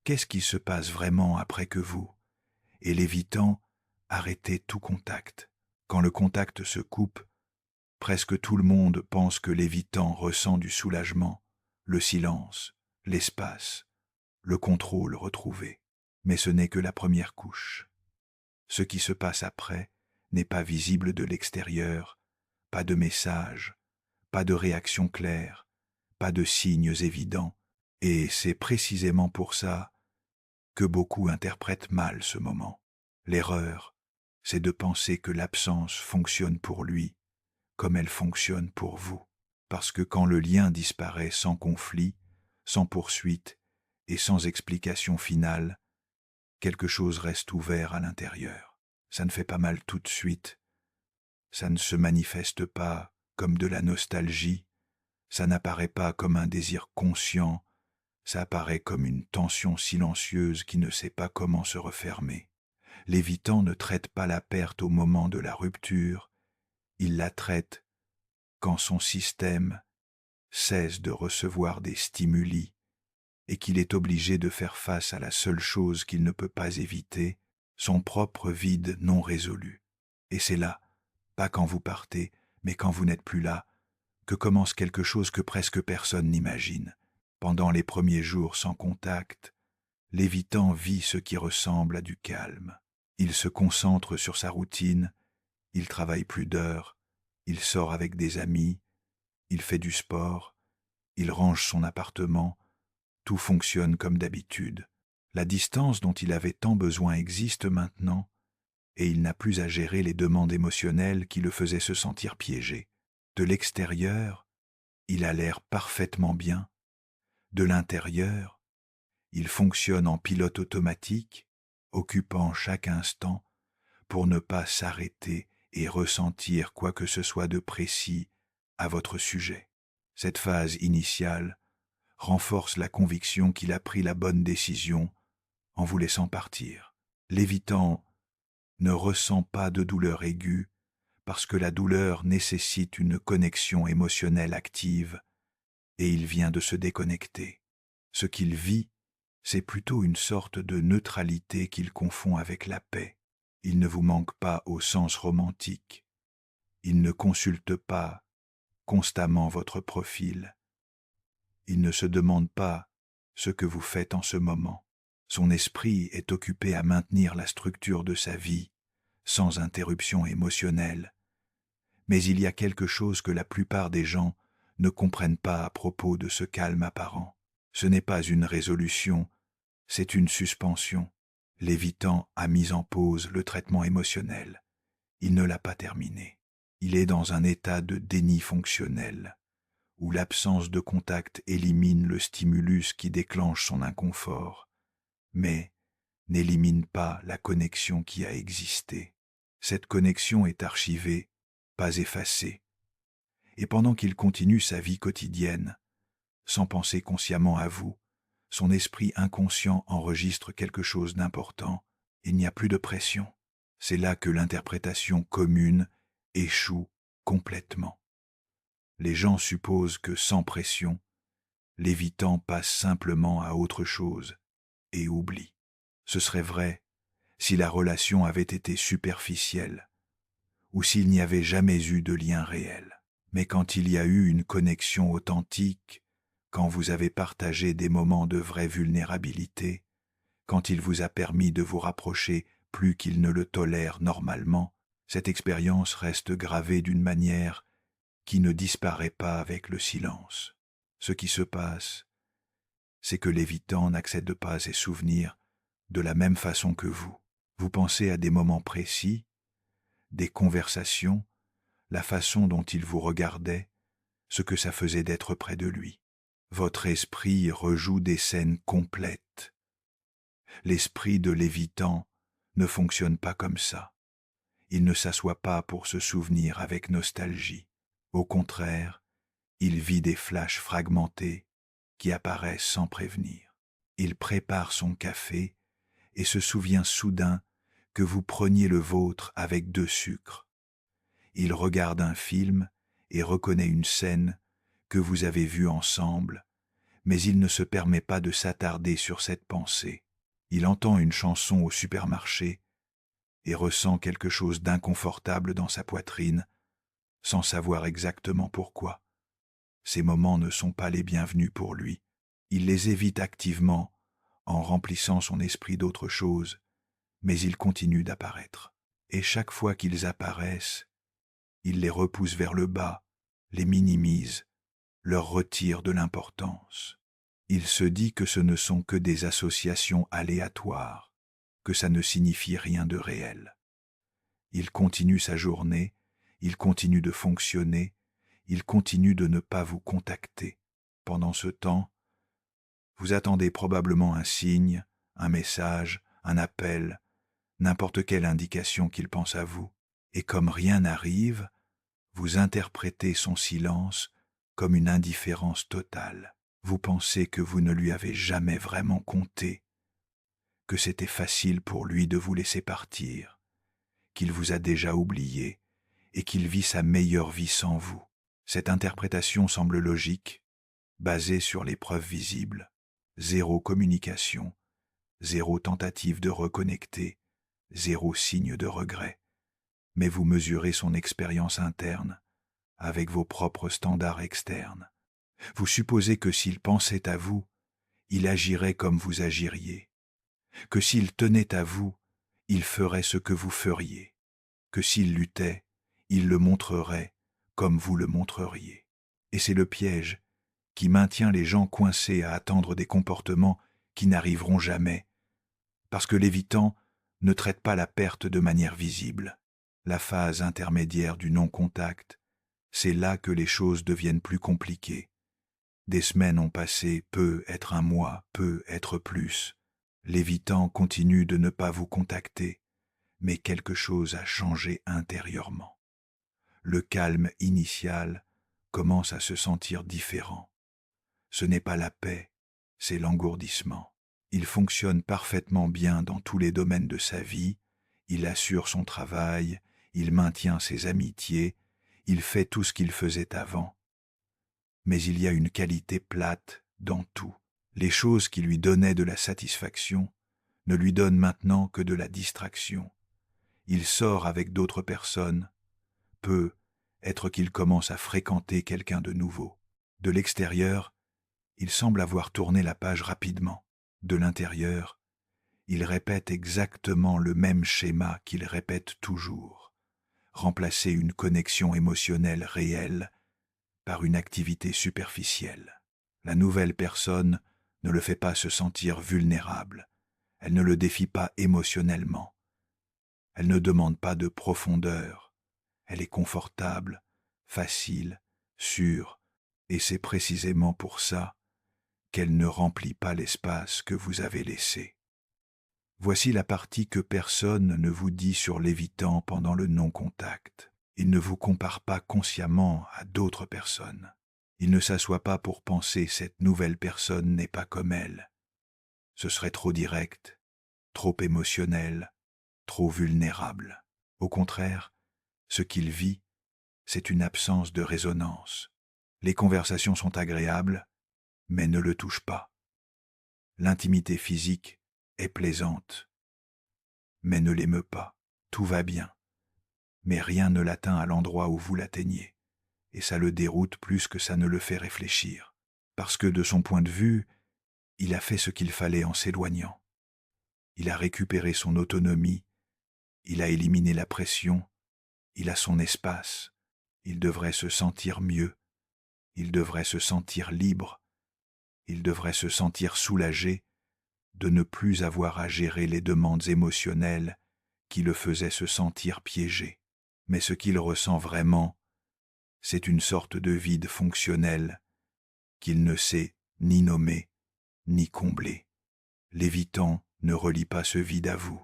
Qu'est-ce qui se passe vraiment après que vous, et l'évitant, arrêtez tout contact. Quand le contact se coupe, presque tout le monde pense que l'évitant ressent du soulagement, le silence, l'espace, le contrôle retrouvé. Mais ce n'est que la première couche. Ce qui se passe après n'est pas visible de l'extérieur, pas de message, pas de réaction claire, pas de signes évidents, et c'est précisément pour ça que beaucoup interprètent mal ce moment. L'erreur, c'est de penser que l'absence fonctionne pour lui comme elle fonctionne pour vous. Parce que quand le lien disparaît sans conflit, sans poursuite et sans explication finale, quelque chose reste ouvert à l'intérieur. Ça ne fait pas mal tout de suite, ça ne se manifeste pas comme de la nostalgie, ça n'apparaît pas comme un désir conscient, ça apparaît comme une tension silencieuse qui ne sait pas comment se refermer. L'évitant ne traite pas la perte au moment de la rupture, il la traite quand son système cesse de recevoir des stimuli et qu'il est obligé de faire face à la seule chose qu'il ne peut pas éviter, son propre vide non résolu. Et c'est là, pas quand vous partez, mais quand vous n'êtes plus là, que commence quelque chose que presque personne n'imagine. Pendant les premiers jours sans contact, l'évitant vit ce qui ressemble à du calme. Il se concentre sur sa routine, il travaille plus d'heures, il sort avec des amis, il fait du sport, il range son appartement, tout fonctionne comme d'habitude. La distance dont il avait tant besoin existe maintenant, et il n'a plus à gérer les demandes émotionnelles qui le faisaient se sentir piégé. De l'extérieur, il a l'air parfaitement bien. De l'intérieur, il fonctionne en pilote automatique, occupant chaque instant pour ne pas s'arrêter et ressentir quoi que ce soit de précis à votre sujet. Cette phase initiale renforce la conviction qu'il a pris la bonne décision en vous laissant partir. L'évitant ne ressent pas de douleur aiguë parce que la douleur nécessite une connexion émotionnelle active et il vient de se déconnecter. Ce qu'il vit, c'est plutôt une sorte de neutralité qu'il confond avec la paix. Il ne vous manque pas au sens romantique. Il ne consulte pas constamment votre profil. Il ne se demande pas ce que vous faites en ce moment. Son esprit est occupé à maintenir la structure de sa vie, sans interruption émotionnelle. Mais il y a quelque chose que la plupart des gens ne comprennent pas à propos de ce calme apparent. Ce n'est pas une résolution, c'est une suspension. L'évitant a mis en pause le traitement émotionnel. Il ne l'a pas terminé. Il est dans un état de déni fonctionnel, où l'absence de contact élimine le stimulus qui déclenche son inconfort, mais n'élimine pas la connexion qui a existé. Cette connexion est archivée, pas effacée. Et pendant qu'il continue sa vie quotidienne, sans penser consciemment à vous, son esprit inconscient enregistre quelque chose d'important. Il n'y a plus de pression. C'est là que l'interprétation commune échoue complètement. Les gens supposent que sans pression, l'évitant passe simplement à autre chose et oublie. Ce serait vrai si la relation avait été superficielle ou s'il n'y avait jamais eu de lien réel. Mais quand il y a eu une connexion authentique, quand vous avez partagé des moments de vraie vulnérabilité, quand il vous a permis de vous rapprocher plus qu'il ne le tolère normalement, cette expérience reste gravée d'une manière qui ne disparaît pas avec le silence. Ce qui se passe, c'est que l'évitant n'accède pas à ses souvenirs de la même façon que vous. Vous pensez à des moments précis, des conversations, la façon dont il vous regardait, ce que ça faisait d'être près de lui. Votre esprit rejoue des scènes complètes. L'esprit de l'évitant ne fonctionne pas comme ça. Il ne s'assoit pas pour se souvenir avec nostalgie. Au contraire, il vit des flashs fragmentés qui apparaissent sans prévenir. Il prépare son café et se souvient soudain que vous preniez le vôtre avec 2 sucres. Il regarde un film et reconnaît une scène que vous avez vue ensemble, mais il ne se permet pas de s'attarder sur cette pensée. Il entend une chanson au supermarché et ressent quelque chose d'inconfortable dans sa poitrine, sans savoir exactement pourquoi. Ces moments ne sont pas les bienvenus pour lui. Il les évite activement en remplissant son esprit d'autre chose, mais ils continuent d'apparaître. Et chaque fois qu'ils apparaissent, il les repousse vers le bas, les minimise, leur retire de l'importance. Il se dit que ce ne sont que des associations aléatoires, que ça ne signifie rien de réel. Il continue sa journée, il continue de fonctionner, il continue de ne pas vous contacter. Pendant ce temps, vous attendez probablement un signe, un message, un appel, n'importe quelle indication qu'il pense à vous. Et comme rien n'arrive, vous interprétez son silence comme une indifférence totale. Vous pensez que vous ne lui avez jamais vraiment compté, que c'était facile pour lui de vous laisser partir, qu'il vous a déjà oublié et qu'il vit sa meilleure vie sans vous. Cette interprétation semble logique, basée sur les preuves visibles. Zéro communication, zéro tentative de reconnecter, zéro signe de regret. Mais vous mesurez son expérience interne avec vos propres standards externes. Vous supposez que s'il pensait à vous, il agirait comme vous agiriez, que s'il tenait à vous, il ferait ce que vous feriez, que s'il luttait, il le montrerait comme vous le montreriez. Et c'est le piège qui maintient les gens coincés à attendre des comportements qui n'arriveront jamais, parce que l'évitant ne traite pas la perte de manière visible. La phase intermédiaire du non-contact, c'est là que les choses deviennent plus compliquées. Des semaines ont passé, peut être un mois, peut être plus. L'évitant continue de ne pas vous contacter, mais quelque chose a changé intérieurement. Le calme initial commence à se sentir différent. Ce n'est pas la paix, c'est l'engourdissement. Il fonctionne parfaitement bien dans tous les domaines de sa vie, il assure son travail, il maintient ses amitiés, il fait tout ce qu'il faisait avant. Mais il y a une qualité plate dans tout. Les choses qui lui donnaient de la satisfaction ne lui donnent maintenant que de la distraction. Il sort avec d'autres personnes. Peut être qu'il commence à fréquenter quelqu'un de nouveau. De l'extérieur, il semble avoir tourné la page rapidement. De l'intérieur, il répète exactement le même schéma qu'il répète toujours. Remplacer une connexion émotionnelle réelle par une activité superficielle. La nouvelle personne ne le fait pas se sentir vulnérable. Elle ne le défie pas émotionnellement. Elle ne demande pas de profondeur. Elle est confortable, facile, sûre, et c'est précisément pour ça qu'elle ne remplit pas l'espace que vous avez laissé. Voici la partie que personne ne vous dit sur l'évitant pendant le non-contact. Il ne vous compare pas consciemment à d'autres personnes. Il ne s'assoit pas pour penser cette nouvelle personne n'est pas comme elle. Ce serait trop direct, trop émotionnel, trop vulnérable. Au contraire, ce qu'il vit, c'est une absence de résonance. Les conversations sont agréables, mais ne le touchent pas. L'intimité physique est plaisante, mais ne l'émeut pas. Tout va bien, mais rien ne l'atteint à l'endroit où vous l'atteignez, et ça le déroute plus que ça ne le fait réfléchir, parce que de son point de vue, il a fait ce qu'il fallait en s'éloignant. Il a récupéré son autonomie, il a éliminé la pression, il a son espace, il devrait se sentir mieux, il devrait se sentir libre, il devrait se sentir soulagé de ne plus avoir à gérer les demandes émotionnelles qui le faisaient se sentir piégé. Mais ce qu'il ressent vraiment, c'est une sorte de vide fonctionnel qu'il ne sait ni nommer ni combler. L'évitant ne relie pas ce vide à vous.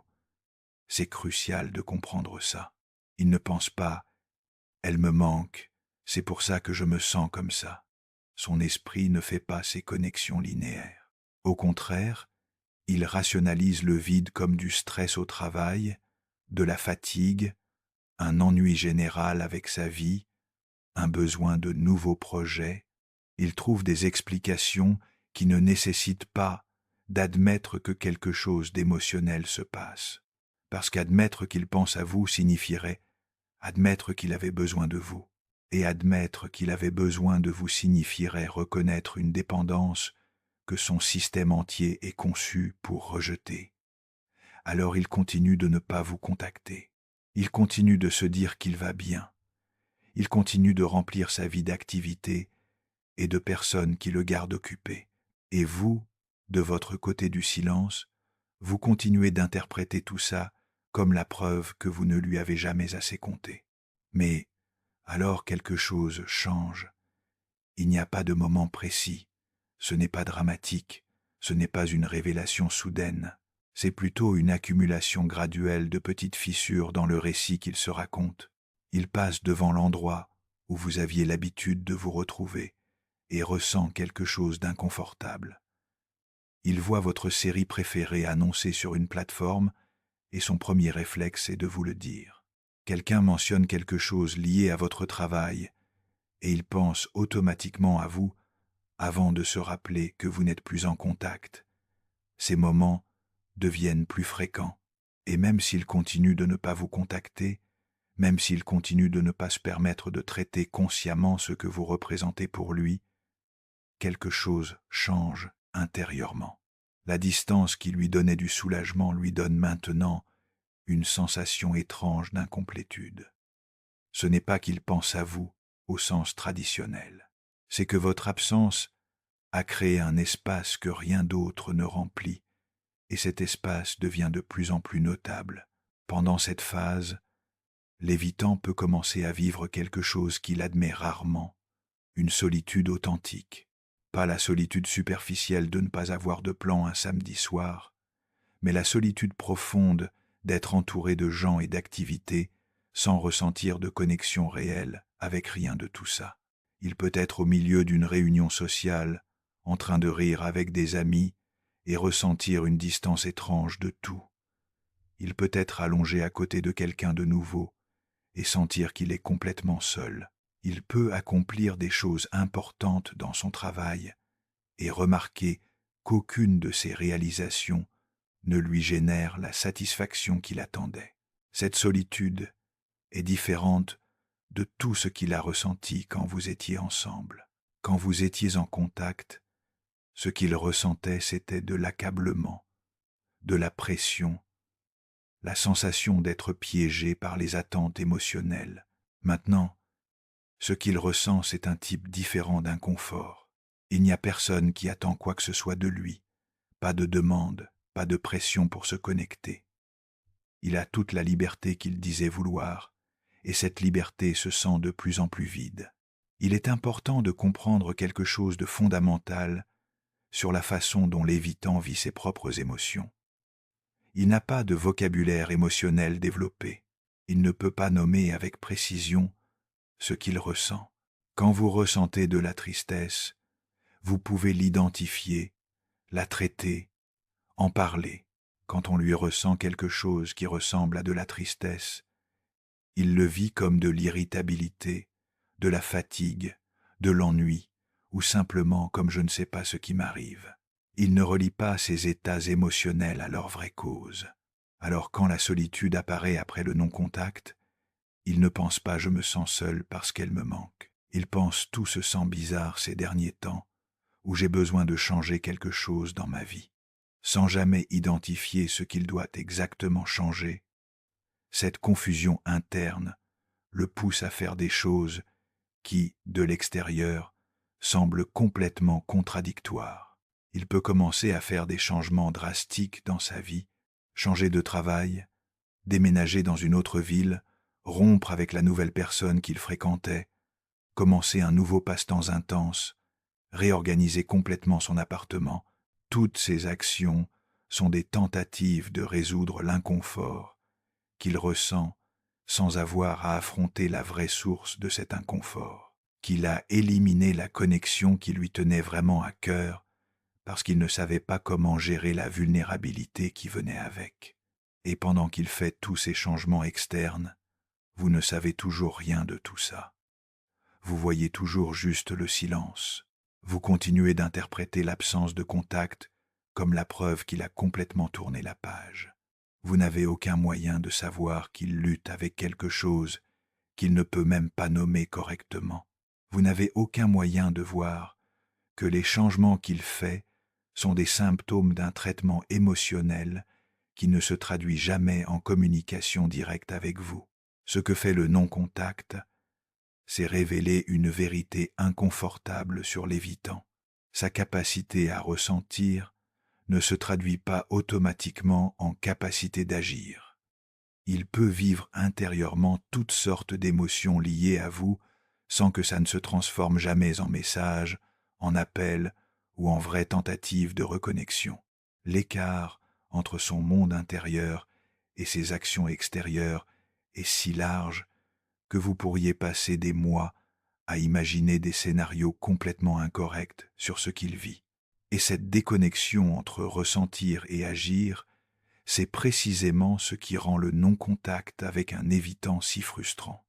C'est crucial de comprendre ça. Il ne pense pas « elle me manque, c'est pour ça que je me sens comme ça ». Son esprit ne fait pas ces connexions linéaires. Au contraire, il rationalise le vide comme du stress au travail, de la fatigue, un ennui général avec sa vie, un besoin de nouveaux projets. Il trouve des explications qui ne nécessite pas d'admettre que quelque chose d'émotionnel se passe. Parce qu'admettre qu'il pense à vous signifierait admettre qu'il avait besoin de vous. Et admettre qu'il avait besoin de vous signifierait reconnaître une dépendance que son système entier est conçu pour rejeter. Alors il continue de ne pas vous contacter. Il continue de se dire qu'il va bien. Il continue de remplir sa vie d'activités et de personnes qui le gardent occupé. Et vous, de votre côté du silence, vous continuez d'interpréter tout ça comme la preuve que vous ne lui avez jamais assez compté. Mais alors quelque chose change. Il n'y a pas de moment précis. Ce n'est pas dramatique. Ce n'est pas une révélation soudaine. C'est plutôt une accumulation graduelle de petites fissures dans le récit qu'il se raconte. Il passe devant l'endroit où vous aviez l'habitude de vous retrouver et ressent quelque chose d'inconfortable. Il voit votre série préférée annoncée sur une plateforme et son premier réflexe est de vous le dire. Quelqu'un mentionne quelque chose lié à votre travail et il pense automatiquement à vous avant de se rappeler que vous n'êtes plus en contact. Ces moments deviennent plus fréquents et même s'il continue de ne pas vous contacter, même s'il continue de ne pas se permettre de traiter consciemment ce que vous représentez pour lui, quelque chose change intérieurement. La distance qui lui donnait du soulagement lui donne maintenant une sensation étrange d'incomplétude. Ce n'est pas qu'il pense à vous au sens traditionnel. C'est que votre absence a créé un espace que rien d'autre ne remplit, et cet espace devient de plus en plus notable. Pendant cette phase, l'évitant peut commencer à vivre quelque chose qu'il admet rarement, une solitude authentique. Pas la solitude superficielle de ne pas avoir de plan un samedi soir, mais la solitude profonde d'être entouré de gens et d'activités sans ressentir de connexion réelle avec rien de tout ça. Il peut être au milieu d'une réunion sociale, en train de rire avec des amis et ressentir une distance étrange de tout. Il peut être allongé à côté de quelqu'un de nouveau et sentir qu'il est complètement seul. Il peut accomplir des choses importantes dans son travail et remarquer qu'aucune de ses réalisations ne lui génère la satisfaction qu'il attendait. Cette solitude est différente de tout ce qu'il a ressenti quand vous étiez ensemble. Quand vous étiez en contact, ce qu'il ressentait, c'était de l'accablement, de la pression, la sensation d'être piégé par les attentes émotionnelles. Maintenant, ce qu'il ressent, c'est un type différent d'inconfort. Il n'y a personne qui attend quoi que ce soit de lui, pas de demande, pas de pression pour se connecter. Il a toute la liberté qu'il disait vouloir, et cette liberté se sent de plus en plus vide. Il est important de comprendre quelque chose de fondamental sur la façon dont l'évitant vit ses propres émotions. Il n'a pas de vocabulaire émotionnel développé. Il ne peut pas nommer avec précision ce qu'il ressent. Quand vous ressentez de la tristesse, vous pouvez l'identifier, la traiter, en parler. Quand on lui ressent quelque chose qui ressemble à de la tristesse, il le vit comme de l'irritabilité, de la fatigue, de l'ennui, ou simplement comme je ne sais pas ce qui m'arrive. Il ne relie pas ces états émotionnels à leur vraie cause. Alors quand la solitude apparaît après le non-contact, il ne pense pas « je me sens seul parce qu'elle me manque ». Il pense « tout se sent bizarre ces derniers temps, où j'ai besoin de changer quelque chose dans ma vie ». Sans jamais identifier ce qu'il doit exactement changer, cette confusion interne le pousse à faire des choses qui, de l'extérieur, semblent complètement contradictoires. Il peut commencer à faire des changements drastiques dans sa vie, changer de travail, déménager dans une autre ville, rompre avec la nouvelle personne qu'il fréquentait, commencer un nouveau passe-temps intense, réorganiser complètement son appartement. Toutes ces actions sont des tentatives de résoudre l'inconfort qu'il ressent sans avoir à affronter la vraie source de cet inconfort, qu'il a éliminé la connexion qui lui tenait vraiment à cœur parce qu'il ne savait pas comment gérer la vulnérabilité qui venait avec. Et pendant qu'il fait tous ces changements externes, vous ne savez toujours rien de tout ça. Vous voyez toujours juste le silence, Vous continuez d'interpréter l'absence de contact comme la preuve qu'il a complètement tourné la page. Vous n'avez aucun moyen de savoir qu'il lutte avec quelque chose qu'il ne peut même pas nommer correctement. Vous n'avez aucun moyen de voir que les changements qu'il fait sont des symptômes d'un traitement émotionnel qui ne se traduit jamais en communication directe avec vous. Ce que fait le non-contact, c'est révéler une vérité inconfortable sur l'évitant. Sa capacité à ressentir ne se traduit pas automatiquement en capacité d'agir. Il peut vivre intérieurement toutes sortes d'émotions liées à vous sans que ça ne se transforme jamais en message, en appel ou en vraie tentative de reconnexion. L'écart entre son monde intérieur et ses actions extérieures est si large que vous pourriez passer des mois à imaginer des scénarios complètement incorrects sur ce qu'il vit. Et cette déconnexion entre ressentir et agir, c'est précisément ce qui rend le non-contact avec un évitant si frustrant.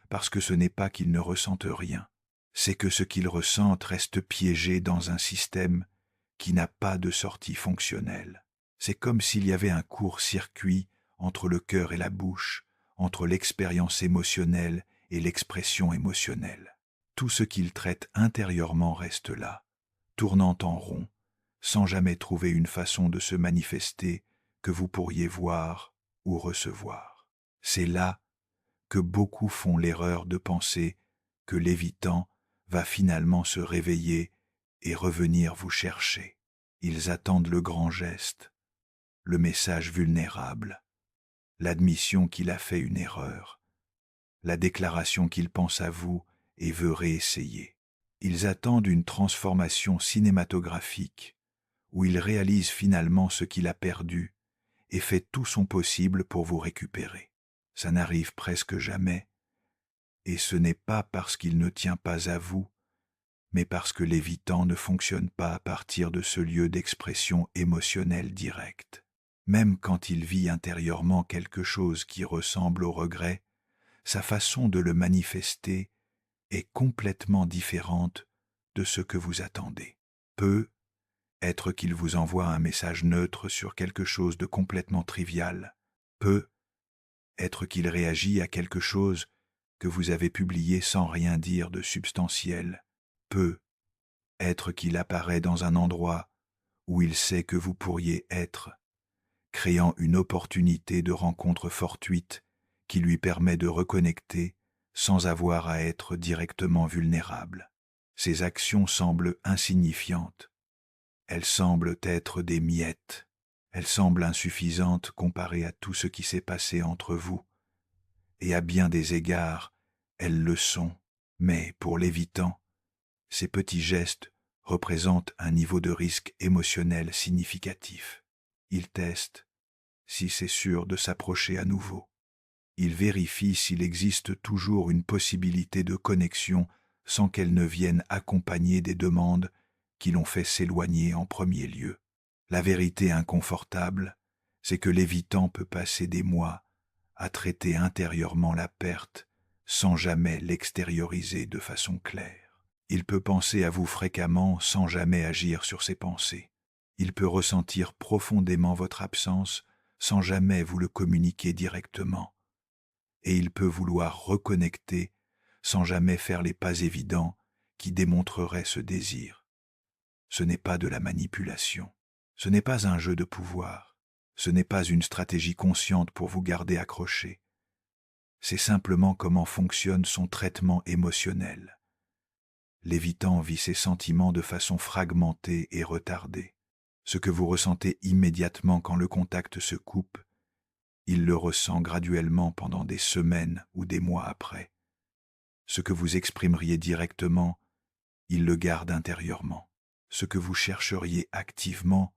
Parce que ce n'est pas qu'il ne ressente rien, c'est que ce qu'il ressente reste piégé dans un système qui n'a pas de sortie fonctionnelle. C'est comme s'il y avait un court-circuit entre le cœur et la bouche, entre l'expérience émotionnelle et l'expression émotionnelle. Tout ce qu'il traite intérieurement reste là, tournant en rond, sans jamais trouver une façon de se manifester que vous pourriez voir ou recevoir. C'est là que beaucoup font l'erreur de penser que l'évitant va finalement se réveiller et revenir vous chercher. Ils attendent le grand geste, le message vulnérable, l'admission qu'il a fait une erreur, la déclaration qu'il pense à vous et veut réessayer. Ils attendent une transformation cinématographique où il réalise finalement ce qu'il a perdu et fait tout son possible pour vous récupérer. Ça n'arrive presque jamais, et ce n'est pas parce qu'il ne tient pas à vous, mais parce que l'évitant ne fonctionne pas à partir de ce lieu d'expression émotionnelle directe. Même quand il vit intérieurement quelque chose qui ressemble au regret, sa façon de le manifester est complètement différente de ce que vous attendez. Peut être qu'il vous envoie un message neutre sur quelque chose de complètement trivial. Peut être qu'il réagit à quelque chose que vous avez publié sans rien dire de substantiel. Peut être qu'il apparaît dans un endroit où il sait que vous pourriez être, créant une opportunité de rencontre fortuite qui lui permet de reconnecter sans avoir à être directement vulnérable. Ses actions semblent insignifiantes. Elles semblent être des miettes. Elles semblent insuffisantes comparées à tout ce qui s'est passé entre vous. Et à bien des égards, elles le sont. Mais pour l'évitant, ces petits gestes représentent un niveau de risque émotionnel significatif. Il teste si c'est sûr de s'approcher à nouveau. Il vérifie s'il existe toujours une possibilité de connexion sans qu'elle ne vienne accompagner des demandes qui l'ont fait s'éloigner en premier lieu. La vérité inconfortable, c'est que l'évitant peut passer des mois à traiter intérieurement la perte sans jamais l'extérioriser de façon claire. Il peut penser à vous fréquemment sans jamais agir sur ses pensées. Il peut ressentir profondément votre absence sans jamais vous le communiquer directement. Et il peut vouloir reconnecter sans jamais faire les pas évidents qui démontreraient ce désir. Ce n'est pas de la manipulation, ce n'est pas un jeu de pouvoir, ce n'est pas une stratégie consciente pour vous garder accroché. C'est simplement comment fonctionne son traitement émotionnel. L'évitant vit ses sentiments de façon fragmentée et retardée. Ce que vous ressentez immédiatement quand le contact se coupe, il le ressent graduellement pendant des semaines ou des mois après. Ce que vous exprimeriez directement, il le garde intérieurement. Ce que vous chercheriez activement,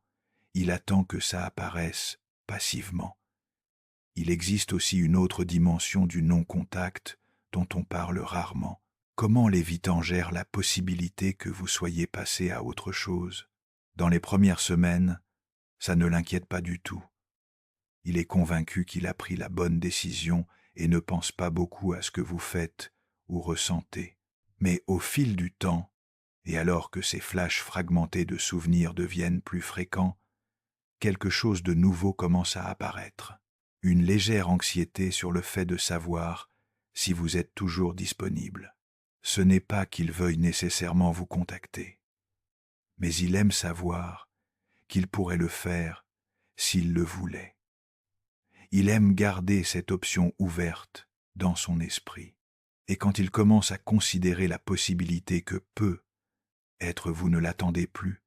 il attend que ça apparaisse passivement. Il existe aussi une autre dimension du non-contact dont on parle rarement. Comment l'évitant gère la possibilité que vous soyez passé à autre chose? Dans les premières semaines, ça ne l'inquiète pas du tout. Il est convaincu qu'il a pris la bonne décision et ne pense pas beaucoup à ce que vous faites ou ressentez. Mais au fil du temps, Et alors que ces flashs fragmentés de souvenirs deviennent plus fréquents, quelque chose de nouveau commence à apparaître. Une légère anxiété sur le fait de savoir si vous êtes toujours disponible. Ce n'est pas qu'il veuille nécessairement vous contacter, mais il aime savoir qu'il pourrait le faire s'il le voulait. Il aime garder cette option ouverte dans son esprit. Et quand il commence à considérer la possibilité que peut-être vous ne l'attendez plus,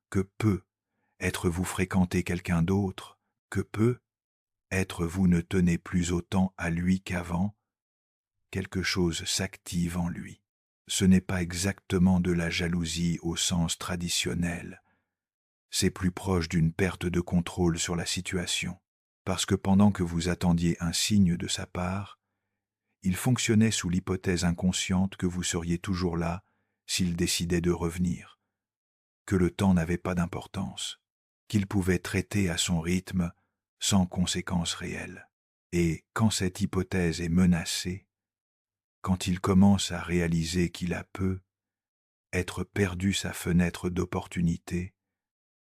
que peut-être vous fréquentez quelqu'un d'autre, que peut-être vous ne tenez plus autant à lui qu'avant, quelque chose s'active en lui. Ce n'est pas exactement de la jalousie au sens traditionnel, c'est plus proche d'une perte de contrôle sur la situation, parce que pendant que vous attendiez un signe de sa part, il fonctionnait sous l'hypothèse inconsciente que vous seriez toujours là s'il décidait de revenir, que le temps n'avait pas d'importance, qu'il pouvait traiter à son rythme sans conséquences réelles. Et quand cette hypothèse est menacée, quand il commence à réaliser qu'il a être perdu sa fenêtre d'opportunité,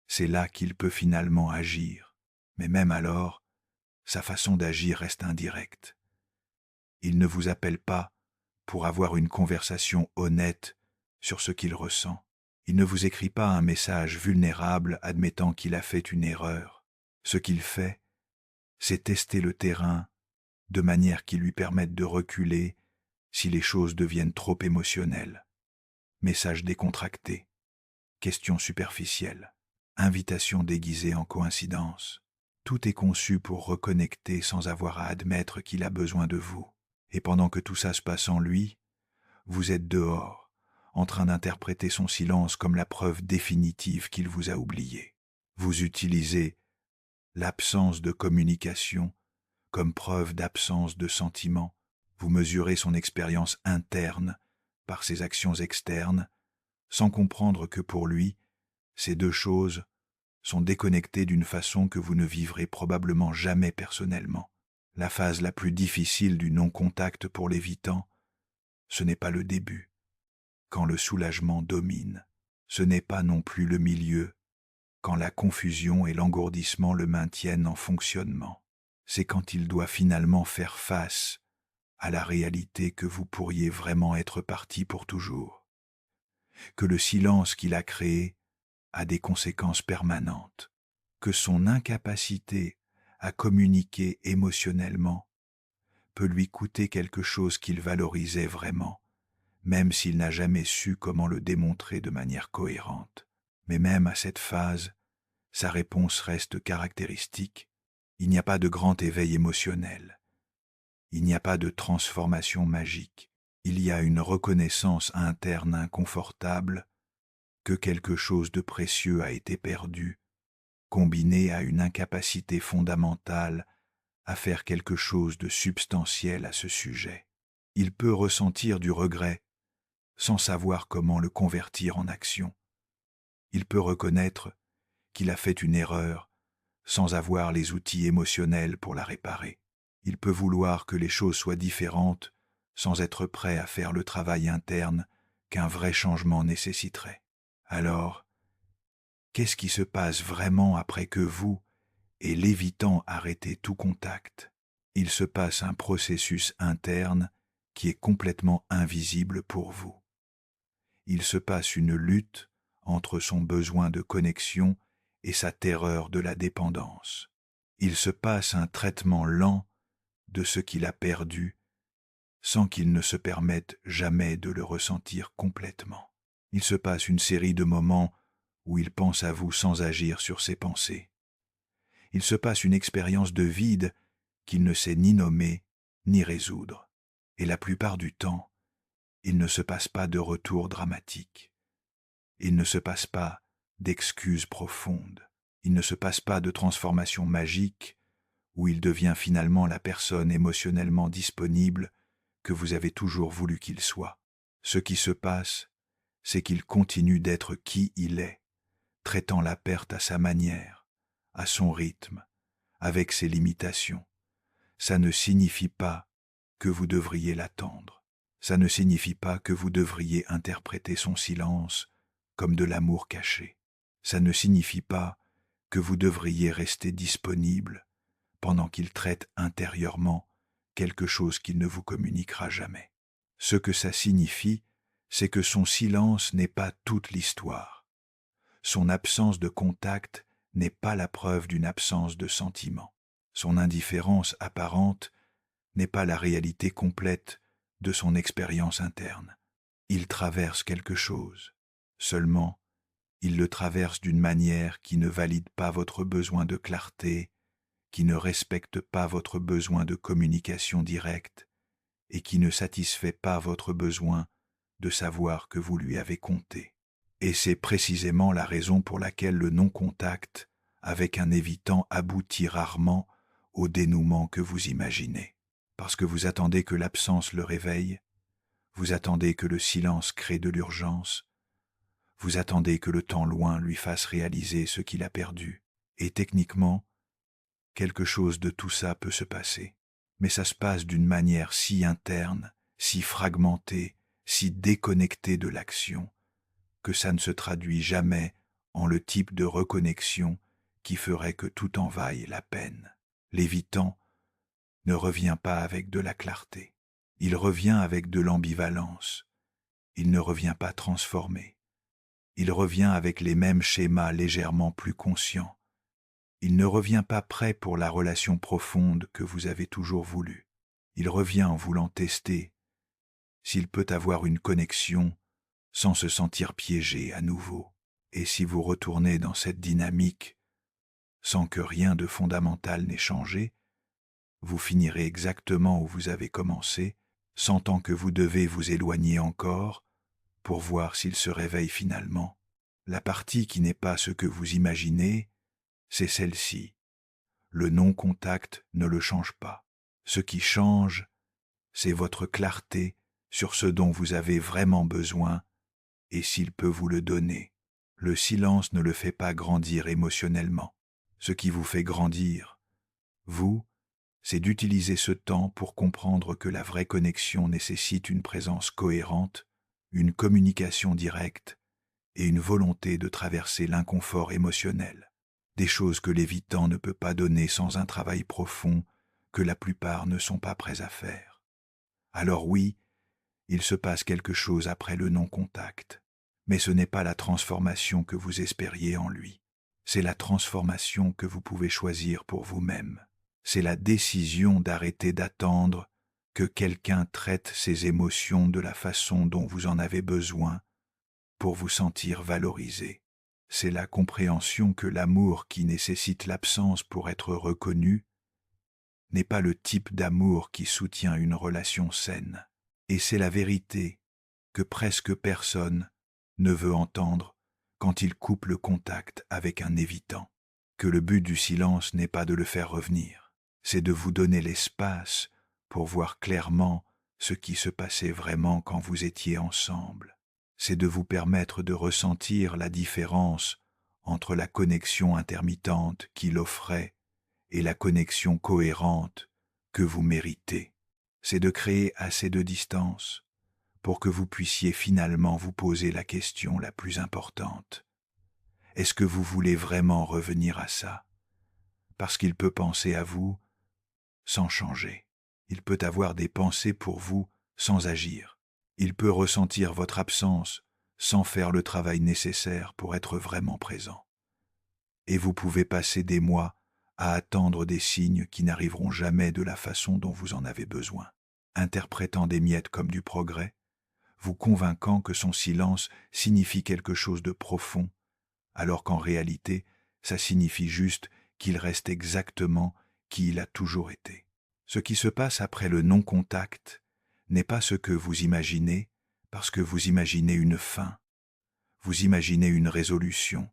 c'est là qu'il peut finalement agir. Mais même alors, sa façon d'agir reste indirecte. Il ne vous appelle pas pour avoir une conversation honnête sur ce qu'il ressent. Il ne vous écrit pas un message vulnérable admettant qu'il a fait une erreur. Ce qu'il fait, c'est tester le terrain de manière qui lui permette de reculer si les choses deviennent trop émotionnelles. Message décontracté, question superficielle, invitation déguisée en coïncidence. Tout est conçu pour reconnecter sans avoir à admettre qu'il a besoin de vous. Et pendant que tout ça se passe en lui, vous êtes dehors, en train d'interpréter son silence comme la preuve définitive qu'il vous a oublié. Vous utilisez l'absence de communication comme preuve d'absence de sentiment. Vous mesurez son expérience interne par ses actions externes, sans comprendre que pour lui, ces deux choses sont déconnectées d'une façon que vous ne vivrez probablement jamais personnellement. La phase la plus difficile du non-contact pour l'évitant, ce n'est pas le début, quand le soulagement domine. Ce n'est pas non plus le milieu, quand la confusion et l'engourdissement le maintiennent en fonctionnement. C'est quand il doit finalement faire face à la réalité que vous pourriez vraiment être parti pour toujours, que le silence qu'il a créé a des conséquences permanentes, que son incapacité à communiquer émotionnellement peut lui coûter quelque chose qu'il valorisait vraiment, même s'il n'a jamais su comment le démontrer de manière cohérente. Mais même à cette phase, sa réponse reste caractéristique. Il n'y a pas de grand éveil émotionnel. Il n'y a pas de transformation magique. Il y a une reconnaissance interne inconfortable que quelque chose de précieux a été perdu, combinée à une incapacité fondamentale à faire quelque chose de substantiel à ce sujet. Il peut ressentir du regret sans savoir comment le convertir en action. Il peut reconnaître qu'il a fait une erreur sans avoir les outils émotionnels pour la réparer. Il peut vouloir que les choses soient différentes sans être prêt à faire le travail interne qu'un vrai changement nécessiterait. Alors, qu'est-ce qui se passe vraiment après que vous et l'évitant arrêtez tout contact? Il se passe un processus interne qui est complètement invisible pour vous. Il se passe une lutte entre son besoin de connexion et sa terreur de la dépendance. Il se passe un traitement lent de ce qu'il a perdu sans qu'il ne se permette jamais de le ressentir complètement. Il se passe une série de moments où il pense à vous sans agir sur ses pensées. Il se passe une expérience de vide qu'il ne sait ni nommer ni résoudre. Et la plupart du temps, il ne se passe pas de retour dramatique. Il ne se passe pas d'excuses profondes. Il ne se passe pas de transformation magique où il devient finalement la personne émotionnellement disponible que vous avez toujours voulu qu'il soit. Ce qui se passe, c'est qu'il continue d'être qui il est, traitant la perte à sa manière, à son rythme, avec ses limitations. Ça ne signifie pas que vous devriez l'attendre. Ça ne signifie pas que vous devriez interpréter son silence comme de l'amour caché. Ça ne signifie pas que vous devriez rester disponible pendant qu'il traite intérieurement quelque chose qu'il ne vous communiquera jamais. Ce que ça signifie, c'est que son silence n'est pas toute l'histoire. Son absence de contact n'est pas la preuve d'une absence de sentiment. Son indifférence apparente n'est pas la réalité complète de son expérience interne. Il traverse quelque chose. Seulement, il le traverse d'une manière qui ne valide pas votre besoin de clarté, qui ne respecte pas votre besoin de communication directe et qui ne satisfait pas votre besoin de savoir que vous lui avez compté. Et c'est précisément la raison pour laquelle le non-contact avec un évitant aboutit rarement au dénouement que vous imaginez. Parce que vous attendez que l'absence le réveille, vous attendez que le silence crée de l'urgence, vous attendez que le temps loin lui fasse réaliser ce qu'il a perdu. Et techniquement, quelque chose de tout ça peut se passer. Mais ça se passe d'une manière si interne, si fragmentée, si déconnectée de l'action, que ça ne se traduit jamais en le type de reconnexion qui ferait que tout en vaille la peine. L'évitant ne revient pas avec de la clarté. Il revient avec de l'ambivalence. Il ne revient pas transformé. Il revient avec les mêmes schémas légèrement plus conscients. Il ne revient pas prêt pour la relation profonde que vous avez toujours voulu. Il revient en voulant tester s'il peut avoir une connexion sans se sentir piégé à nouveau. Et si vous retournez dans cette dynamique sans que rien de fondamental n'ait changé, vous finirez exactement où vous avez commencé, sentant que vous devez vous éloigner encore pour voir s'il se réveille finalement. La partie qui n'est pas ce que vous imaginez, c'est celle-ci. Le non-contact ne le change pas. Ce qui change, c'est votre clarté sur ce dont vous avez vraiment besoin et s'il peut vous le donner. Le silence ne le fait pas grandir émotionnellement. Ce qui vous fait grandir, vous, c'est d'utiliser ce temps pour comprendre que la vraie connexion nécessite une présence cohérente, une communication directe et une volonté de traverser l'inconfort émotionnel. Des choses que l'évitant ne peut pas donner sans un travail profond que la plupart ne sont pas prêts à faire. Alors oui, il se passe quelque chose après le non-contact, mais ce n'est pas la transformation que vous espériez en lui. C'est la transformation que vous pouvez choisir pour vous-même. C'est la décision d'arrêter d'attendre que quelqu'un traite ses émotions de la façon dont vous en avez besoin pour vous sentir valorisé. C'est la compréhension que l'amour qui nécessite l'absence pour être reconnu n'est pas le type d'amour qui soutient une relation saine. Et c'est la vérité que presque personne ne veut entendre quand il coupe le contact avec un évitant. Que le but du silence n'est pas de le faire revenir, c'est de vous donner l'espace pour voir clairement ce qui se passait vraiment quand vous étiez ensemble. C'est de vous permettre de ressentir la différence entre la connexion intermittente qu'il offrait et la connexion cohérente que vous méritez. C'est de créer assez de distance pour que vous puissiez finalement vous poser la question la plus importante. Est-ce que vous voulez vraiment revenir à ça? Parce qu'il peut penser à vous sans changer. Il peut avoir des pensées pour vous sans agir. Il peut ressentir votre absence sans faire le travail nécessaire pour être vraiment présent. Et vous pouvez passer des mois à attendre des signes qui n'arriveront jamais de la façon dont vous en avez besoin, interprétant des miettes comme du progrès, vous convainquant que son silence signifie quelque chose de profond, alors qu'en réalité, ça signifie juste qu'il reste exactement qui il a toujours été. Ce qui se passe après le non-contact n'est pas ce que vous imaginez, parce que vous imaginez une fin, vous imaginez une résolution,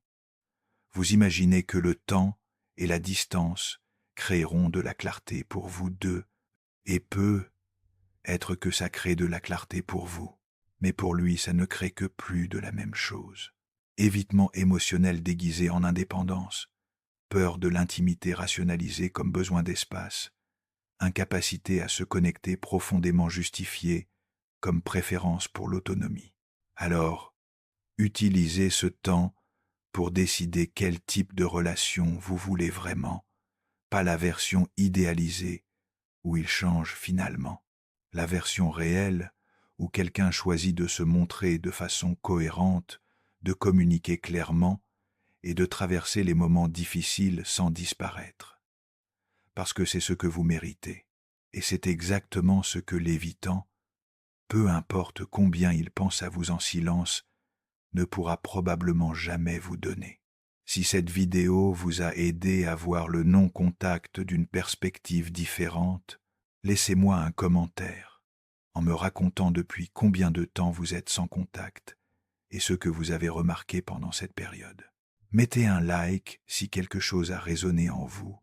vous imaginez que le temps et la distance créeront de la clarté pour vous deux, et peut être que ça crée de la clarté pour vous, mais pour lui ça ne crée que plus de la même chose. Évitement émotionnel déguisé en indépendance, peur de l'intimité rationalisée comme besoin d'espace, incapacité à se connecter profondément justifiée comme préférence pour l'autonomie. Alors, Utilisez ce temps pour décider quel type de relation vous voulez vraiment, pas la version idéalisée où il change finalement. La version réelle où quelqu'un choisit de se montrer de façon cohérente, de communiquer clairement et de traverser les moments difficiles sans disparaître. Parce que c'est ce que vous méritez. Et c'est exactement ce que l'évitant, peu importe combien il pense à vous en silence, ne pourra probablement jamais vous donner. Si cette vidéo vous a aidé à voir le non-contact d'une perspective différente, laissez-moi un commentaire en me racontant depuis combien de temps vous êtes sans contact et ce que vous avez remarqué pendant cette période. Mettez un like si quelque chose a résonné en vous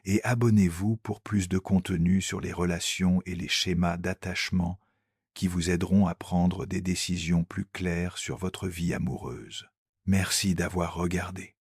et abonnez-vous pour plus de contenu sur les relations et les schémas d'attachement qui vous aideront à prendre des décisions plus claires sur votre vie amoureuse. Merci d'avoir regardé.